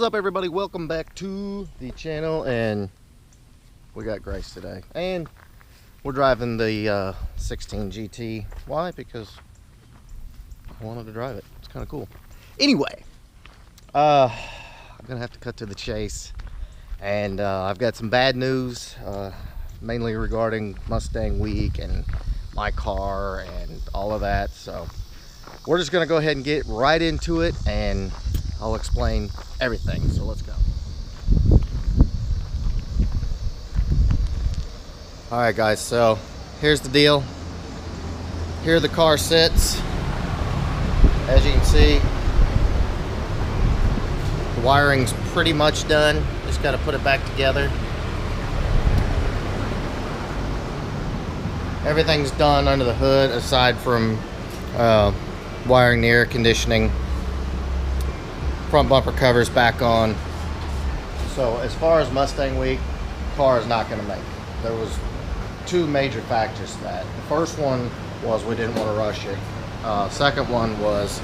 What is up, everybody? Welcome back to the channel, and we got Grace today, and we're driving the 16 GT. Why? Because I wanted to drive it. It's kind of cool. Anyway, I'm gonna have to cut to the chase, and I've got some bad news, mainly regarding Mustang Week and my car and all of that. So we're just gonna go ahead and get right into it, and I'll explain everything. So let's go. All right, guys, so here's the deal. Here the car sits. As you can see, the wiring's pretty much done. Just got to put it back together. Everything's done under the hood aside from wiring the air conditioning. Front bumper covers back on. So as far as Mustang Week, car is not going to make it. There was two major factors to that. The first one was we didn't want to rush it. Second one was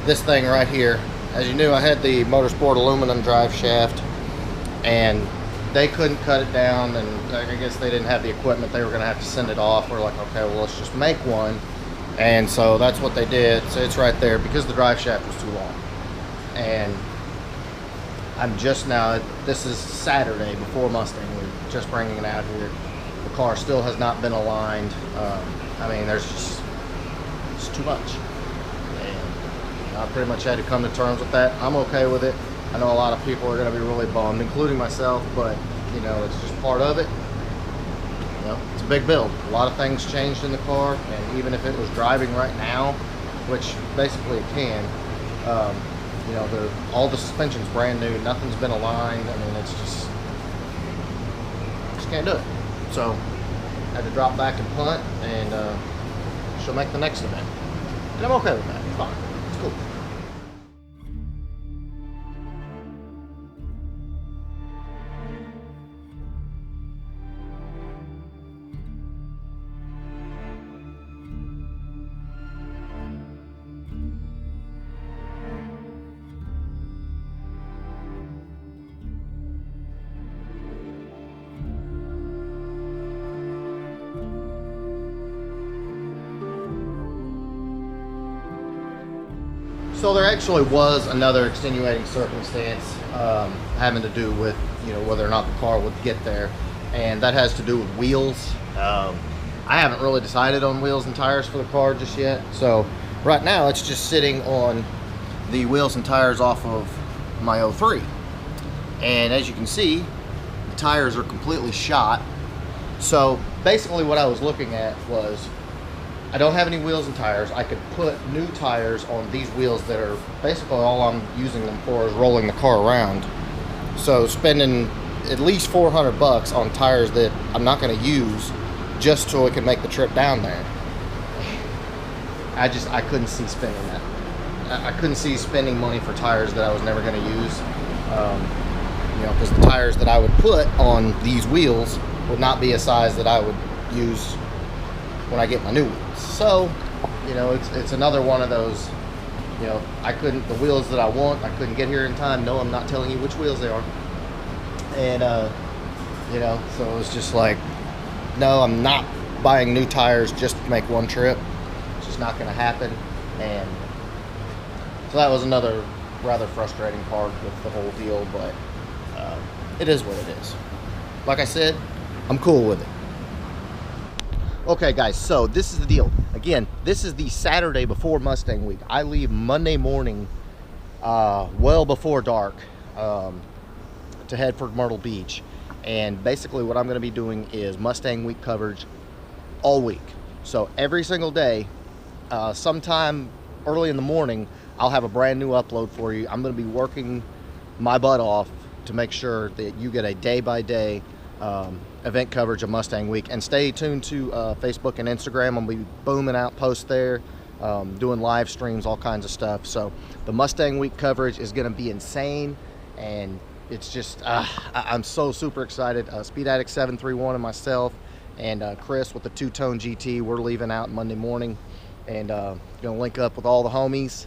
this thing right here. As you knew, I had the Motorsport aluminum drive shaft, and they couldn't cut it down, and I guess they didn't have the equipment. They were going to have to send it off. We're like, okay, well, let's just make one. And so that's what they did. So it's right there because the drive shaft was too long. And I'm just now, this is Saturday before Mustang Week, just bringing it out here. The car still has not been aligned. I mean, there's just, it's too much. And I pretty much had to come to terms with that. I'm okay with it. I know a lot of people are going to be really bummed, including myself, but, you know, it's just part of it. You know, it's a big build. A lot of things changed in the car, and even if it was driving right now, which basically it can, you know, all the suspension's brand new, nothing's been aligned. I mean, it's just can't do it. So I had to drop back and punt, and she'll make the next event. And I'm okay with that. It's fine. It's cool. So there actually was another extenuating circumstance having to do with, you know, whether or not the car would get there, and that has to do with wheels. I haven't really decided on wheels and tires for the car just yet. So right now it's just sitting on the wheels and tires off of my 03. And as you can see, the tires are completely shot. So basically what I was looking at was, I don't have any wheels and tires. I could put new tires on these wheels that are basically all I'm using them for is rolling the car around. So spending at least $400 on tires that I'm not going to use just so it can make the trip down there. I couldn't see spending that. I couldn't see spending money for tires that I was never going to use. You know, because the tires that I would put on these wheels would not be a size that I would use when I get my new wheels. So, you know, it's another one of those, you know, the wheels that I want, I couldn't get here in time. No, I'm not telling you which wheels they are. And, you know, so it was just like, no, I'm not buying new tires just to make one trip. It's just not going to happen. And so that was another rather frustrating part with the whole deal, but it is what it is. Like I said, I'm cool with it. Okay, guys, so this is the deal. Again, this is the Saturday before Mustang Week. I leave Monday morning, well before dark, to head for Myrtle Beach. And basically what I'm going to be doing is Mustang Week coverage all week. So every single day, sometime early in the morning, I'll have a brand new upload for you. I'm going to be working my butt off to make sure that you get a day-by-day event coverage of Mustang Week. And stay tuned to Facebook and Instagram. I'll be booming out posts there, doing live streams, all kinds of stuff. So the Mustang Week coverage is going to be insane, and it's just I'm so super excited. Speed Addict 731 and myself and Chris with the two-tone GT, we're leaving out Monday morning, and gonna link up with all the homies,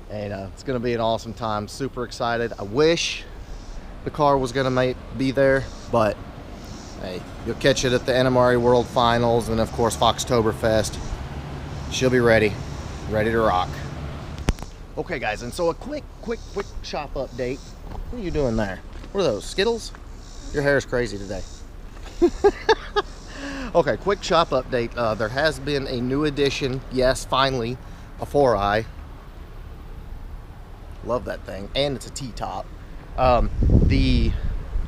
and it's gonna be an awesome time. Super excited. I wish the car was going to be there, but hey, you'll catch it at the NMRA World Finals and, of course, Foxtoberfest. She'll be ready to rock. Okay, guys, and so a quick shop update. What are you doing there? What are those, Skittles? Your hair is crazy today. Okay, quick shop update. There has been a new addition. Yes, finally, a 4i. Love that thing, and it's a T-top. The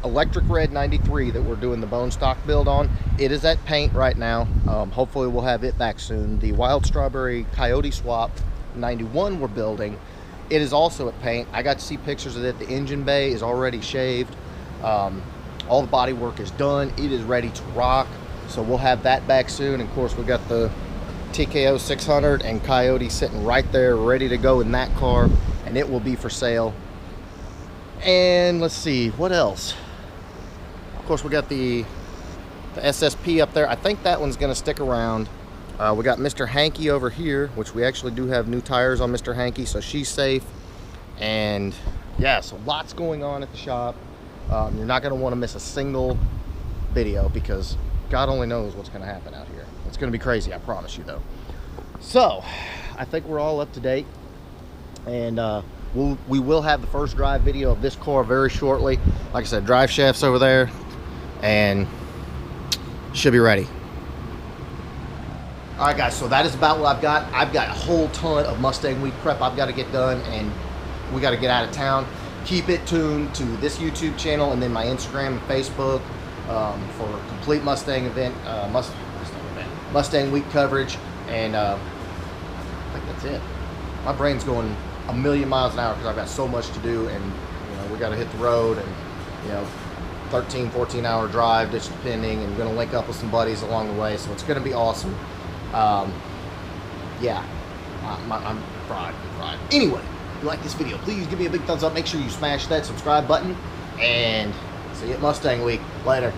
electric red 93 that we're doing the bone stock build on, it is at paint right now. Hopefully we'll have it back soon. The wild strawberry coyote swap 91 we're building, it is also at paint. I got to see pictures of it. The engine bay is already shaved. All the body work is done. It is ready to rock, so we'll have that back soon. And of course, we got the TKO 600 and Coyote sitting right there ready to go in that car, and it will be for sale. And let's see, what else? Of course, we got the SSP up there. I think that one's gonna stick around. We got Mr. Hanky over here, which we actually do have new tires on Mr. Hanky, so she's safe. And yeah, so lots going on at the shop. You're not gonna wanna miss a single video, because God only knows what's gonna happen out here. It's gonna be crazy, I promise you though. So, I think we're all up to date. And we will have the first drive video of this car very shortly. Like I said, drive shafts over there, and should be ready. All right, guys, so that is about what I've got. I've got a whole ton of Mustang Week prep I've got to get done, and we got to get out of town. Keep it tuned to this YouTube channel and then my Instagram and Facebook for complete Mustang event, Mustang Week coverage. And I think that's it. My brain's going a million miles an hour because I've got so much to do, and we got to hit the road, and 13, 14 hour drive, just depending, and gonna link up with some buddies along the way, so it's gonna be awesome. Yeah, I'm fried. Anyway, if you like this video, please give me a big thumbs up. Make sure you smash that subscribe button, and see you at Mustang Week. Later.